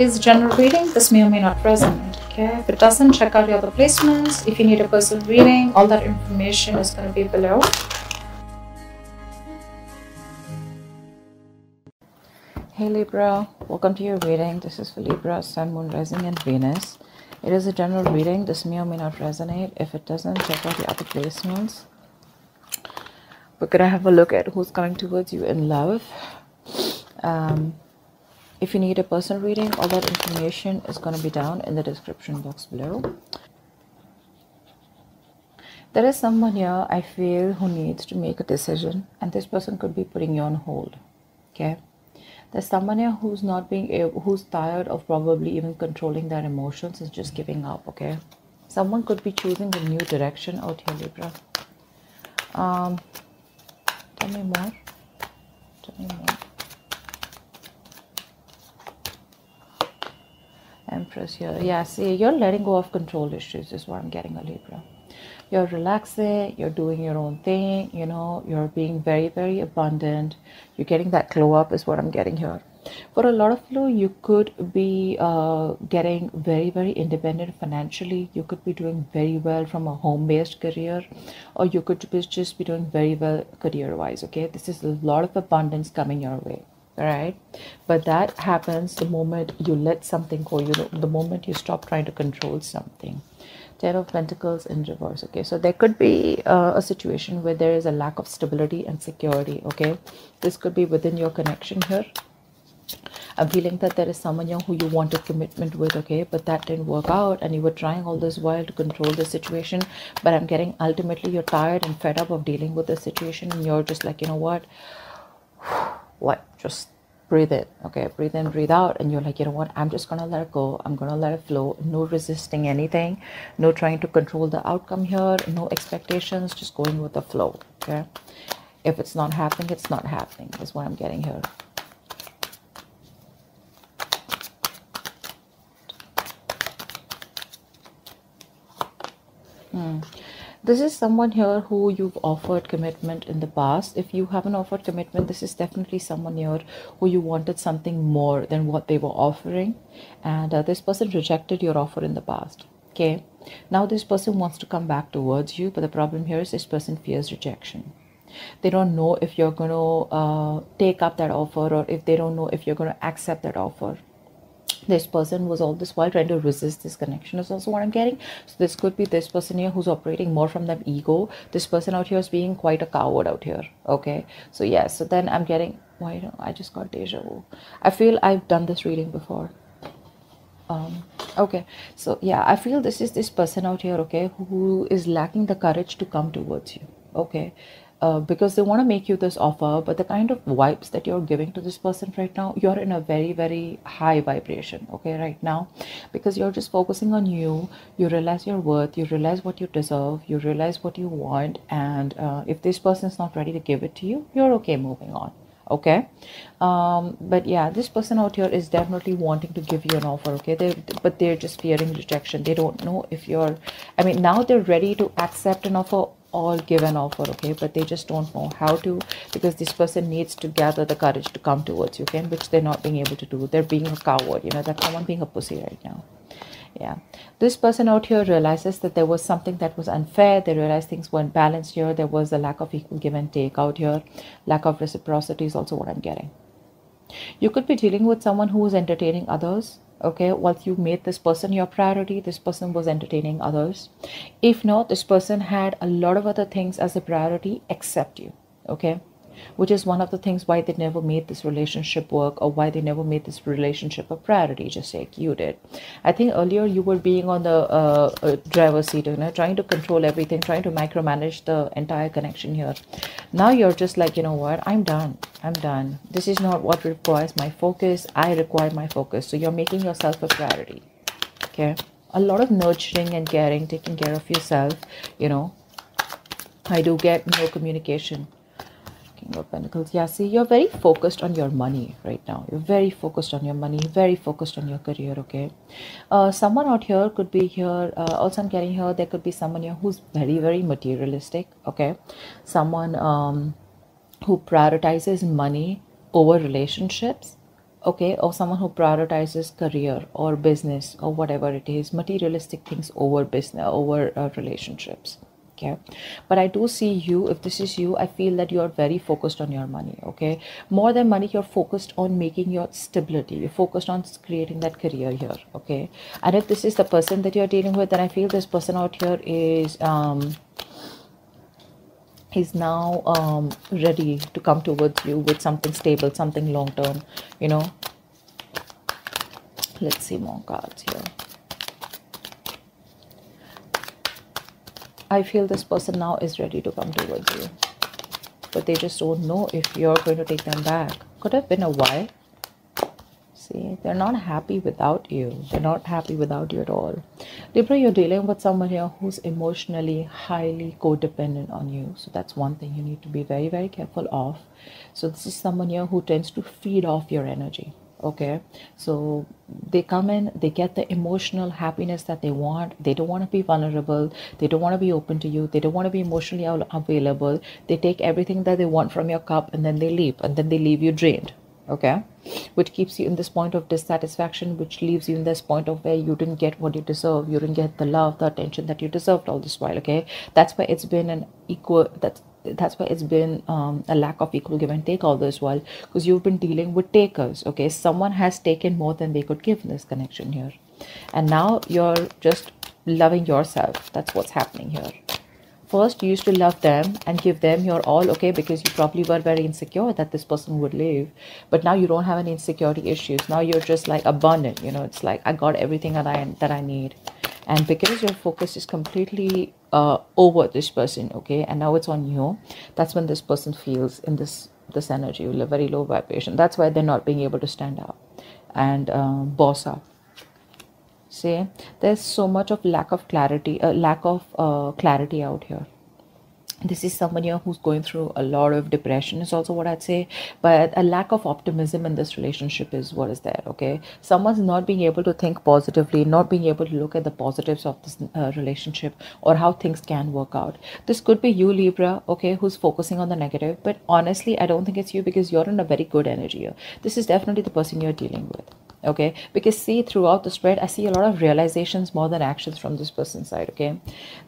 It is a general reading. This may or may not resonate. Okay, if it doesn't, check out your other placements. If you need a personal reading, all that information is going to be below. Hey Libra, welcome to your reading. This is for Libra, Sun, Moon, Rising, and Venus. It is a general reading. This may or may not resonate. If it doesn't, check out the other placements. We're going to have a look at who's coming towards you in love. If you need a personal reading, all that information is going to be down in the description box below. There is someone here, I feel, who needs to make a decision, and this person could be putting you on hold. Okay, there's someone here who's not being able, who's tired of probably even controlling their emotions and just giving up. Okay, someone could be choosing a new direction out here, Libra. Tell me more. Tell me more. Empress here. Yeah, see, you're letting go of control issues is what I'm getting, a Libra. You're relaxing, you're doing your own thing, you know, you're being very, very abundant. You're getting that glow up is what I'm getting here. For a lot of you, you could be getting very, very independent financially. You could be doing very well from a home-based career, or you could just be doing very well career-wise, okay? This is a lot of abundance coming your way. All right, but that happens the moment you let something go, you know, the moment you stop trying to control something. 10 of Pentacles in reverse. Okay, so there could be a situation where there is a lack of stability and security. Okay, this could be within your connection here. I'm feeling that there is someone here who you wanted commitment with, okay, but that didn't work out, and you were trying all this while to control the situation. But I'm getting ultimately you're tired and fed up of dealing with the situation, and you're just like, you know what, just breathe in. Okay, breathe in, breathe out, and you're like, you know what, I'm just gonna let it go. I'm gonna let it flow. No resisting anything, no trying to control the outcome here, no expectations, just going with the flow. Okay, if it's not happening, it's not happening is what I'm getting here. This is someone here who you've offered commitment in the past. If you haven't offered commitment, this is definitely someone here who you wanted something more than what they were offering, and this person rejected your offer in the past. Okay, now this person wants to come back towards you, but the problem here is this person fears rejection. They don't know if you're going to take up that offer, or if they don't know if you're going to accept that offer. This person was all this while trying to resist this connection is also what I'm getting. So this could be this person here who's operating more from that ego. This person out here is being quite a coward out here. Okay, so yeah, so then I'm getting, why don't I just got deja vu. I feel I've done this reading before. Okay, so yeah, I feel this is this person out here, okay, who is lacking the courage to come towards you. Okay, because they want to make you this offer, but the kind of vibes that you're giving to this person right now, you're in a very, very high vibration, okay, right now, because you're just focusing on you. You realize your worth, you realize what you deserve, you realize what you want, and if this person is not ready to give it to you, you're okay moving on. Okay, but yeah, this person out here is definitely wanting to give you an offer. Okay, but they're just fearing rejection. They don't know if you're, I mean, now they're ready to accept an offer or give an offer, okay, but they just don't know how to, because this person needs to gather the courage to come towards you, okay, which they're not being able to do. They're being a coward, you know, that's someone being a pussy right now. Yeah, this person out here realizes that there was something that was unfair. They realized things weren't balanced here. There was a lack of equal give and take out here. Lack of reciprocity is also what I'm getting. You could be dealing with someone who is entertaining others. Okay, once you made this person your priority, this person was entertaining others. If not, this person had a lot of other things as a priority except you. Okay, which is one of the things why they never made this relationship work, or why they never made this relationship a priority, just like you did. I think earlier you were being on the driver's seat, you know, trying to control everything, trying to micromanage the entire connection here. Now you're just like, you know what, I'm done. I'm done. This is not what requires my focus. I require my focus. So you're making yourself a priority. Okay, a lot of nurturing and caring, taking care of yourself, you know. I do get no communication. King of Pentacles. Yeah, see, you're very focused on your money right now. You're very focused on your money, very focused on your career, okay? Someone out here could be here. Also, I'm getting here, there could be someone here who's very, very materialistic, okay? Someone who prioritizes money over relationships, okay, or someone who prioritizes career or business or whatever it is, materialistic things over business, over relationships. Okay, but I do see you, if this is you, I feel that you are very focused on your money. Okay, more than money, you're focused on making your stability, you're focused on creating that career here. Okay, and if this is the person that you're dealing with, then I feel this person out here is now ready to come towards you with something stable, something long term, you know. Let's see more cards here. I feel this person now is ready to come towards you, but they just don't know if you're going to take them back. Could have been a while. See, they're not happy without you. They're not happy without you at all. Libra, you're dealing with someone here who's emotionally highly codependent on you. So that's one thing you need to be very, very careful of. So this is someone here who tends to feed off your energy. Okay, so they come in, they get the emotional happiness that they want. They don't want to be vulnerable, they don't want to be open to you, they don't want to be emotionally available. They take everything that they want from your cup and then they leave, and then they leave you drained. Okay, which keeps you in this point of dissatisfaction, which leaves you in this point of where you didn't get what you deserve, you didn't get the love, the attention that you deserved all this while. Okay, that's why it's been an equal, that's why it's been a lack of equal give and take all this while, because you've been dealing with takers. Okay, someone has taken more than they could give in this connection here, and now you're just loving yourself. That's what's happening here. First, you used to love them and give them your all, okay, because you probably were very insecure that this person would leave. But now you don't have any insecurity issues. Now you're just like abundant, you know, it's like I got everything that I need. And because your focus is completely over this person, okay, and now it's on you, that's when this person feels in this energy, very low vibration. That's why they're not being able to stand up and boss up. See, there's so much of lack of clarity out here. This is someone here who's going through a lot of depression is also what I'd say, but a lack of optimism in this relationship is what is there. Okay, someone's not being able to think positively, not being able to look at the positives of this relationship or how things can work out. This could be you, Libra, okay, who's focusing on the negative, but honestly I don't think it's you, because you're in a very good energy here. This is definitely the person you're dealing with. Okay, because see, throughout the spread I see a lot of realizations more than actions from this person's side. Okay,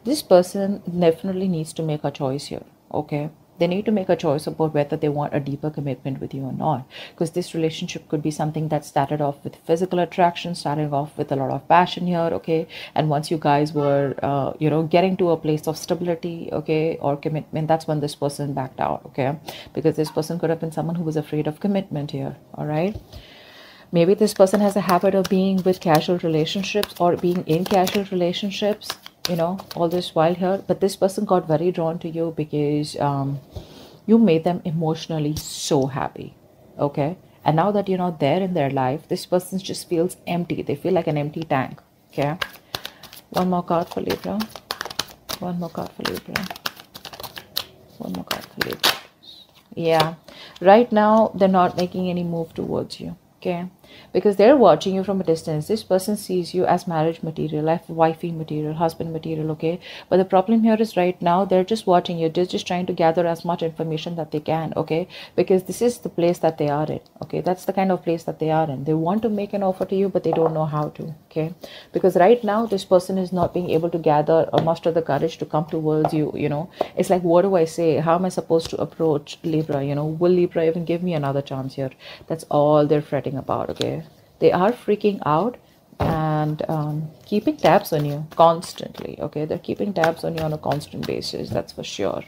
this person definitely needs to make a choice here. Okay, they need to make a choice about whether they want a deeper commitment with you or not, because this relationship could be something that started off with physical attraction, starting off with a lot of passion here. Okay, and once you guys were you know, getting to a place of stability, okay, or commitment, that's when this person backed out. Okay, because this person could have been someone who was afraid of commitment here. All right, maybe this person has a habit of being with casual relationships or being in casual relationships, you know, all this while here. But this person got very drawn to you because you made them emotionally so happy. Okay, and now that you're not there in their life, this person just feels empty. They feel like an empty tank. Okay, one more card for Libra. One more card for Libra. One more card for Libra. Yeah, right now they're not making any move towards you. Okay, because they're watching you from a distance. This person sees you as marriage material, like wifey material, husband material. Okay, but the problem here is right now they're just watching you. They're just trying to gather as much information that they can. Okay, because this is the place that they are in. Okay, that's the kind of place that they are in. They want to make an offer to you, but they don't know how to. Okay, because right now this person is not being able to gather or muster the courage to come towards you. You know, it's like, what do I say? How am I supposed to approach Libra? You know, will Libra even give me another chance here? That's all they're fretting about. Okay, they are freaking out and keeping tabs on you constantly. Okay, they're keeping tabs on you on a constant basis, that's for sure.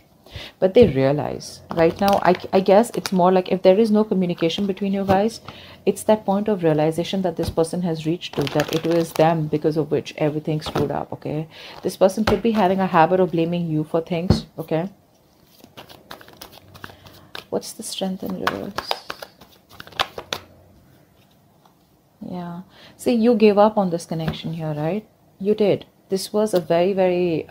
But they realize right now, I guess it's more like, if there is no communication between you guys, it's that point of realization that this person has reached to, that it was them because of which everything screwed up. Okay, this person could be having a habit of blaming you for things. Okay, what's the strength in reverse? Yeah, see, you gave up on this connection here, right? You did. This was a very, very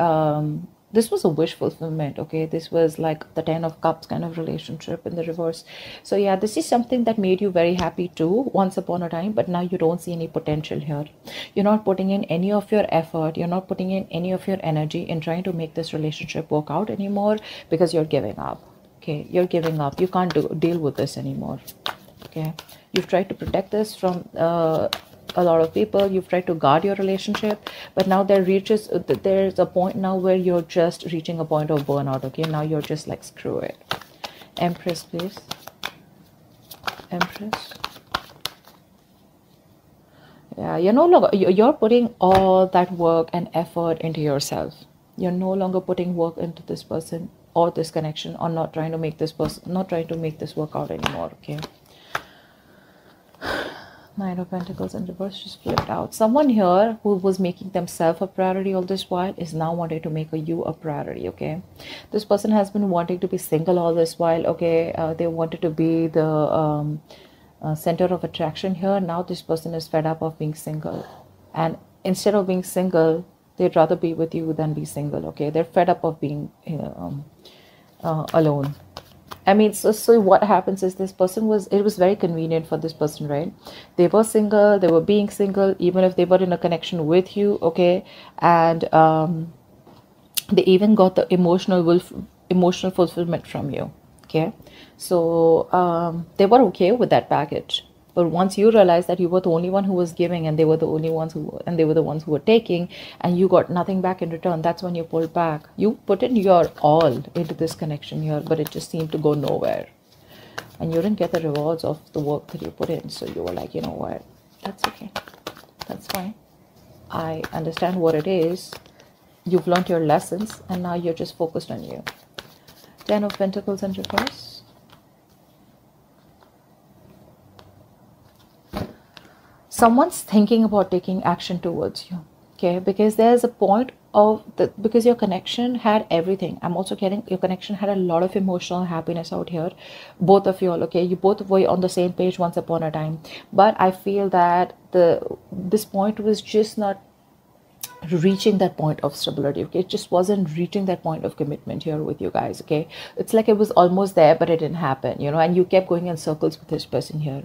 this was a wish fulfillment. Okay, this was like the 10 of cups kind of relationship in the reverse. So yeah, this is something that made you very happy too once upon a time, but now you don't see any potential here. You're not putting in any of your effort, you're not putting in any of your energy in trying to make this relationship work out anymore, because you're giving up. Okay, you're giving up. You can't deal with this anymore. Okay, You've tried to protect this from a lot of people. You've tried to guard your relationship, but now there's a point now where you're just reaching a point of burnout. Okay, now you're just like, screw it. Empress, please. Empress. Yeah, you're no longer, you're putting all that work and effort into yourself. You're no longer putting work into this person or this connection, or not trying to make this work out anymore. Okay. Nine of Pentacles in reverse just flipped out. Someone here who was making themselves a priority all this while is now wanting to make you a priority. Okay, this person has been wanting to be single all this while. Okay, they wanted to be the center of attraction here. Now this person is fed up of being single, and instead of being single, they'd rather be with you than be single. Okay, they're fed up of being alone. I mean, so what happens is, it was very convenient for this person, right? They were single, they were being single, even if they were in a connection with you, okay? And they even got the emotional fulfillment from you, okay? So they were okay with that package. But once you realize that you were the only one who was giving, and they were the ones who were taking, and you got nothing back in return, that's when you pulled back. You put in your all into this connection here, but it just seemed to go nowhere. And you didn't get the rewards of the work that you put in. So you were like, you know what? That's okay. That's fine. I understand what it is. You've learned your lessons, and now you're just focused on you. 10 of Pentacles in reverse. Someone's thinking about taking action towards you, okay? Because there's a point of because your connection had everything. I'm also getting your connection had a lot of emotional happiness out here. Both of you all, okay? You both were on the same page once upon a time. But I feel that this point was just not reaching that point of stability. Okay, it just wasn't reaching that point of commitment here with you guys. Okay, it's like it was almost there, but it didn't happen, you know, and you kept going in circles with this person here.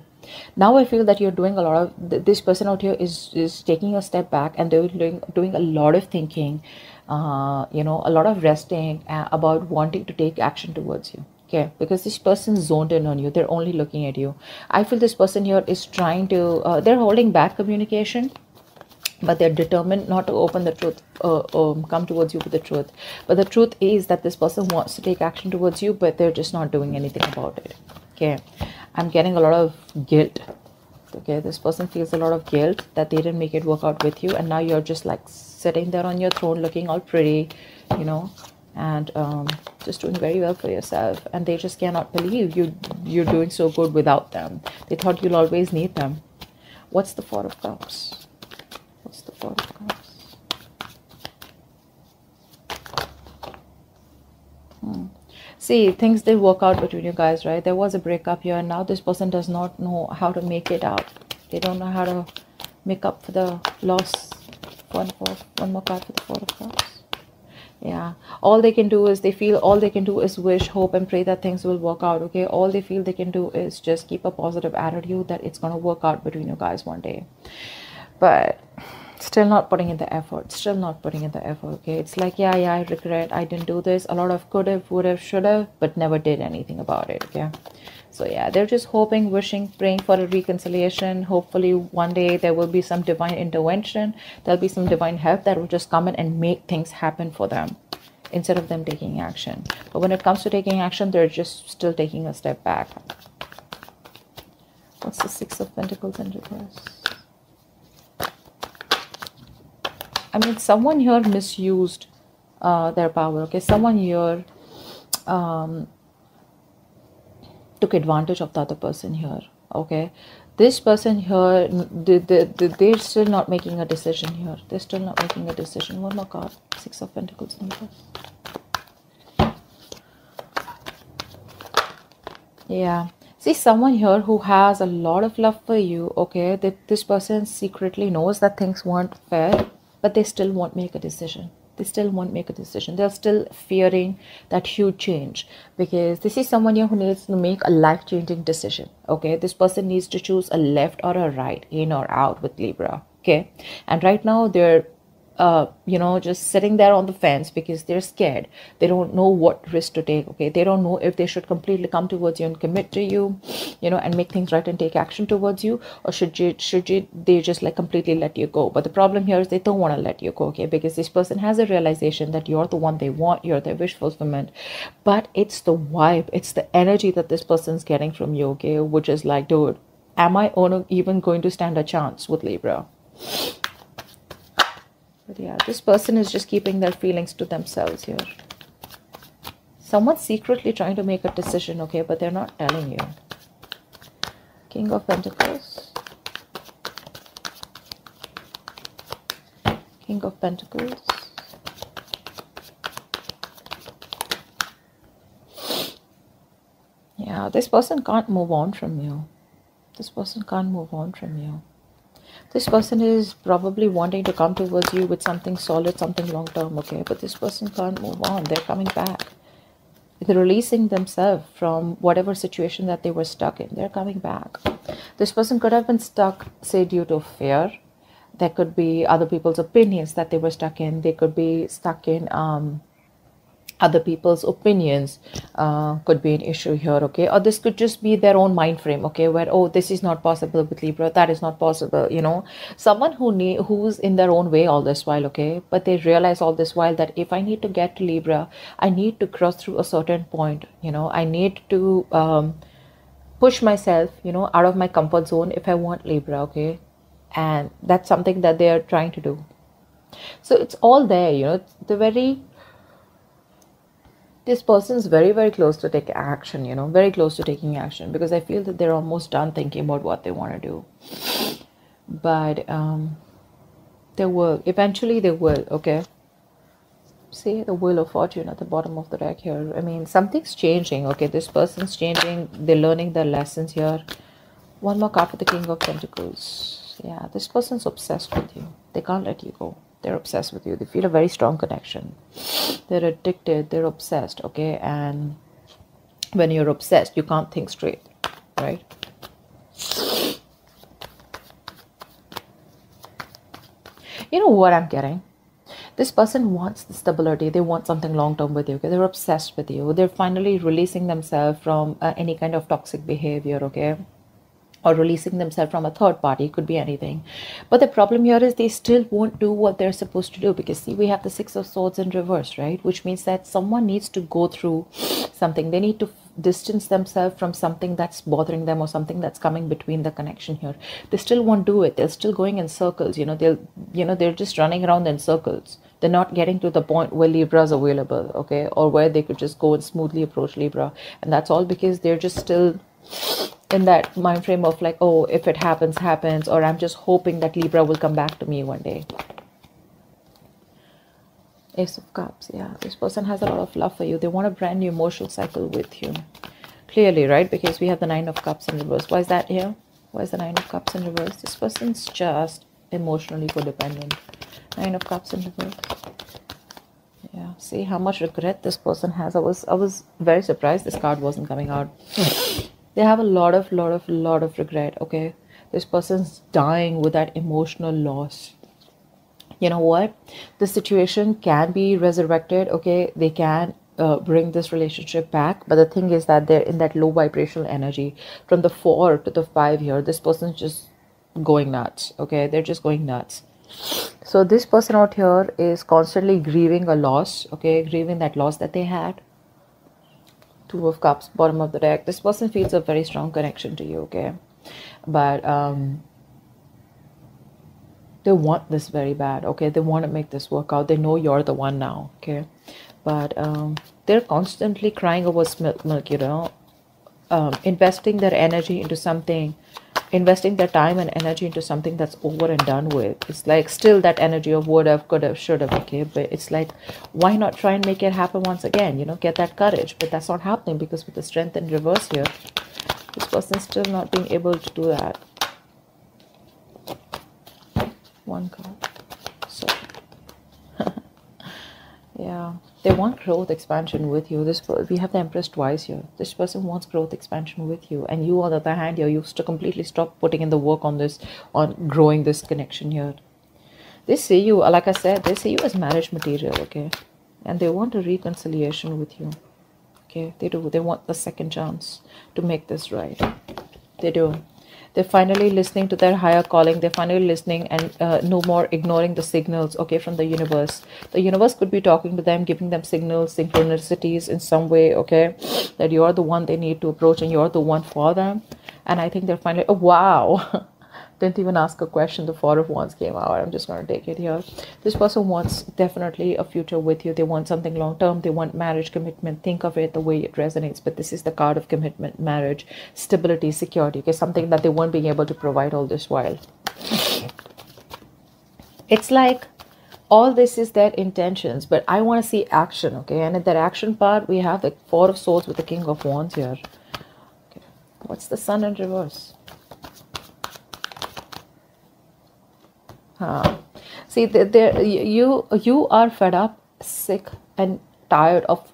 Now I feel that you're doing a lot of this person out here is taking a step back, and they're doing a lot of thinking, you know, a lot of resting about wanting to take action towards you. Okay, because this person zoned in on you. They're only looking at you. I feel this person here is trying to they're holding back communication, but they're determined not to open the truth, come towards you with the truth. But the truth is that this person wants to take action towards you, but they're just not doing anything about it. Okay, I'm getting a lot of guilt. Okay, this person feels a lot of guilt that they didn't make it work out with you, and now you're just like sitting there on your throne looking all pretty, you know, and just doing very well for yourself, and they just cannot believe you're doing so good without them. They thought you'll always need them. What's the Four of Cups? What's the Four of Cups? See, things did work out between you guys, right? There was a breakup here, and now this person does not know how to make it out. They don't know how to make up for the loss. One more card for the Four of Cups. Yeah, all they can do is wish, hope, and pray that things will work out. Okay, all they feel they can do is just keep a positive attitude that it's going to work out between you guys one day. But still not putting in the effort, okay? It's like, yeah, I regret, I didn't do this. A lot of could have, would have, should have, but never did anything about it. Okay, so yeah, they're just hoping, wishing, praying for a reconciliation. Hopefully one day there will be some divine intervention. There'll be some divine help that will just come in and make things happen for them, instead of them taking action. But when it comes to taking action, they're just still taking a step back. What's the Six of Pentacles in reverse? I mean, someone here misused their power. Okay, someone here took advantage of the other person here. Okay, this person here, they're still not making a decision here. They're still not making a decision. One more card. Six of Pentacles in reverse. Yeah. See, someone here who has a lot of love for you. Okay, this person secretly knows that things weren't fair, but they still won't make a decision. They're still fearing that huge change, because this is someone here who needs to make a life-changing decision. Okay, this person needs to choose a left or a right, in or out with Libra. Okay, and right now they're just sitting there on the fence because they're scared. They don't know what risk to take. Okay, they don't know if they should completely come towards you and commit to you, and make things right and take action towards you, or should you they just like completely let you go. But the problem here is they don't want to let you go. Okay, because this person has a realization that you're the one they want, you're their wish fulfillment, but it's the vibe, it's the energy that this person's getting from you. Okay, which is like, dude, am I even going to stand a chance with Libra? But yeah, this person is just keeping their feelings to themselves here. Someone's secretly trying to make a decision, okay, but they're not telling you. King of Pentacles. King of Pentacles. Yeah, this person can't move on from you. This person can't move on from you. This person is probably wanting to come towards you with something solid, something long-term, okay? But this person can't move on. They're coming back. They're releasing themselves from whatever situation that they were stuck in. They're coming back. This person could have been stuck, say, due to fear. There could be other people's opinions that they were stuck in. They could be stuck in other people's opinions, could be an issue here, okay? Or this could just be their own mind frame, okay, where, oh, this is not possible with Libra, that is not possible, someone who's in their own way all this while, okay, but they realize all this while that if I need to get to Libra, I need to cross through a certain point, I need to push myself, out of my comfort zone if I want Libra, okay? And that's something that they are trying to do. So it's all there, this person is very, very close to take action, very close to taking action, because I feel that they're almost done thinking about what they want to do. But they will. Eventually they will, okay? See the Wheel of Fortune at the bottom of the deck here. I mean, something's changing, okay? This person's changing. They're learning their lessons here. One more card for the King of Pentacles. Yeah, this person's obsessed with you. They can't let you go. They're obsessed with you. They feel a very strong connection. They're addicted. They're obsessed, okay? And when you're obsessed, you can't think straight, right? You know what I'm getting? This person wants the stability. They want something long-term with you, okay? They're obsessed with you. They're finally releasing themselves from any kind of toxic behavior, okay? Or releasing themselves from a third party. It could be anything. But the problem here is they still won't do what they're supposed to do, because see, we have the Six of Swords in reverse, right? Which means that someone needs to go through something. They need to distance themselves from something that's bothering them, or something that's coming between the connection here. They still won't do it. They're still going in circles, they're just running around in circles. They're not getting to the point where Libra is available, okay? Or where they could just go and smoothly approach Libra. And that's all because they're just still in that mind frame of like, oh, if it happens, happens, or I'm just hoping that Libra will come back to me one day. Ace of Cups, yeah. This person has a lot of love for you. They want a brand new emotional cycle with you. Clearly, right? Because we have the Nine of Cups in reverse. Why is that here? Why is the Nine of Cups in reverse? This person's just emotionally codependent. Nine of Cups in reverse. Yeah, see how much regret this person has. I was very surprised this card wasn't coming out. They have a lot of regret, okay? This person's dying with that emotional loss. You know what? The situation can be resurrected, okay? They can bring this relationship back. But the thing is that they're in that low vibrational energy. From the 4 to the 5 here, this person's just going nuts, okay? They're just going nuts. So this person out here is constantly grieving a loss, okay? Grieving that loss that they had. Two of Cups, bottom of the deck. This person feels a very strong connection to you, okay? But they want this very bad, okay? They want to make this work out. They know you're the one now, okay? But they're constantly crying over spilt milk, investing their energy into something, investing their time and energy into something that's over and done with. It's like still that energy of would have, could have, should have, okay? But it's like, why not try and make it happen once again, get that courage? But that's not happening because with the Strength in reverse here, this person's still not being able to do that. One card. So, yeah. They want growth, expansion with you. We have the Empress twice here. This person wants growth, expansion with you. And you, on the other hand, you're used to completely stop putting in the work on this, on growing this connection here. They see you, like I said, they see you as marriage material, okay? And they want a reconciliation with you, okay? They do. They want the second chance to make this right. They do. They're finally listening to their higher calling. They're finally listening and no more ignoring the signals, okay, from the universe. The universe could be talking to them, giving them signals, synchronicities in some way, okay, that you're the one they need to approach and you're the one for them. And I think they're finally, oh, wow. Didn't even ask a question. The Four of Wands came out. I'm just going to take it here. This person wants definitely a future with you. They want something long term. They want marriage, commitment. Think of it the way it resonates. But this is the card of commitment, marriage, stability, security. Okay, something that they weren't being able to provide all this while. It's like all this is their intentions, but I want to see action. Okay, and in that action part, we have the Four of Swords with the King of Wands here. Okay. What's the Sun in reverse? See, you are fed up, sick, and tired of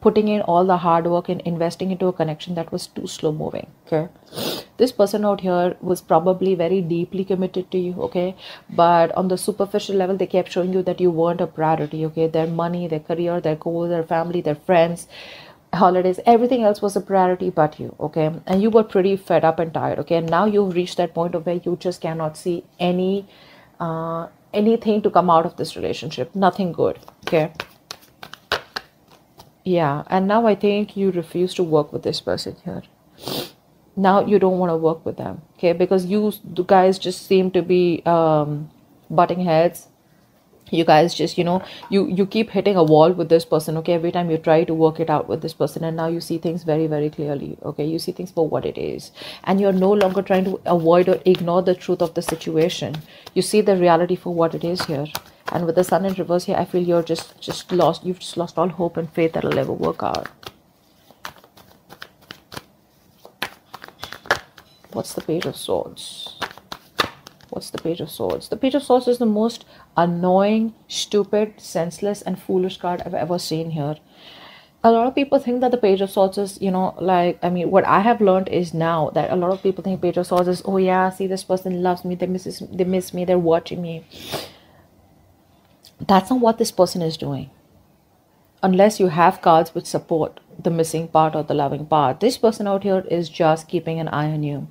putting in all the hard work and investing into a connection that was too slow moving. Okay, this person out here was probably very deeply committed to you. Okay, but on the superficial level, they kept showing you that you weren't a priority. Okay, their money, their career, their goals, their family, their friends, holidays, everything else was a priority but you. Okay, and you were pretty fed up and tired. Okay, and now you've reached that point of where you just cannot see anything to come out of this relationship, nothing good. Okay, yeah, and now I think you refuse to work with this person here. Now you don't want to work with them, okay, because you guys just seem to be butting heads. You guys just, you keep hitting a wall with this person, okay, every time you try to work it out with this person. And now you see things very, very clearly, okay, you see things for what it is, and you're no longer trying to avoid or ignore the truth of the situation. You see the reality for what it is here. And with the Sun in reverse here, I feel you're just lost. You've just lost all hope and faith that it'll ever work out. What's the Page of Swords? What's the Page of Swords? The Page of Swords is the most annoying, stupid, senseless, and foolish card I've ever seen here. A lot of people think that the Page of Swords is, what I have learned is now that a lot of people think Page of Swords is, oh yeah, see, this person loves me, they miss me, they're watching me. That's not what this person is doing. Unless you have cards which support the missing part or the loving part. This person out here is just keeping an eye on you.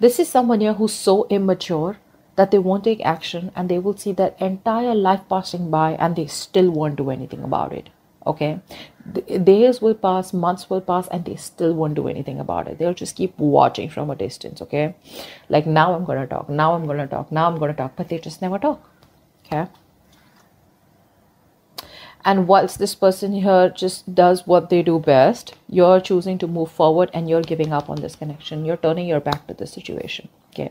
This is someone here who's so immature that they won't take action, and they will see their entire life passing by and they still won't do anything about it. Okay, days will pass, months will pass, and they still won't do anything about it. They'll just keep watching from a distance. Okay, like, now I'm gonna talk, now I'm gonna talk, now I'm gonna talk, but they just never talk. Okay, and whilst this person here just does what they do best, you're choosing to move forward and you're giving up on this connection. You're turning your back to the situation. Okay,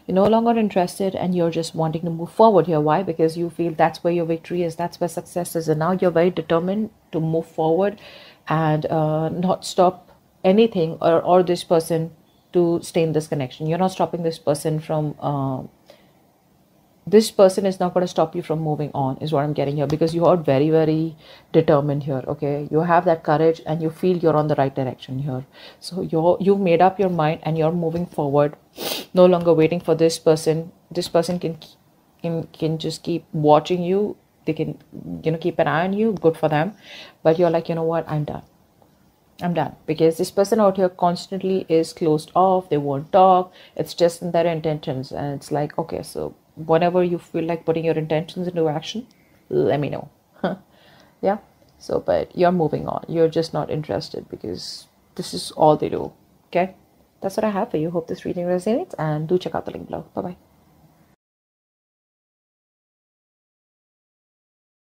you're no longer interested and you're just wanting to move forward here. Why? Because you feel that's where your victory is, that's where success is, and now you're very determined to move forward and not stop anything or this person to stay in this connection. You're not stopping this person from this person is not going to stop you from moving on, is what I'm getting here, because you are very, very determined here. Okay, you have that courage and you feel you're on the right direction here. So you've made up your mind and you're moving forward, no longer waiting for this person. This person can just keep watching you. They can, keep an eye on you. Good for them. But you're like, you know what, I'm done. I'm done, because this person out here constantly is closed off. They won't talk. It's just in their intentions. And it's like, okay, so whenever you feel like putting your intentions into action, let me know. Yeah, so, but you're moving on. You're just not interested because this is all they do. Okay, that's what I have for you. Hope this reading resonates, and do check out the link below. Bye bye.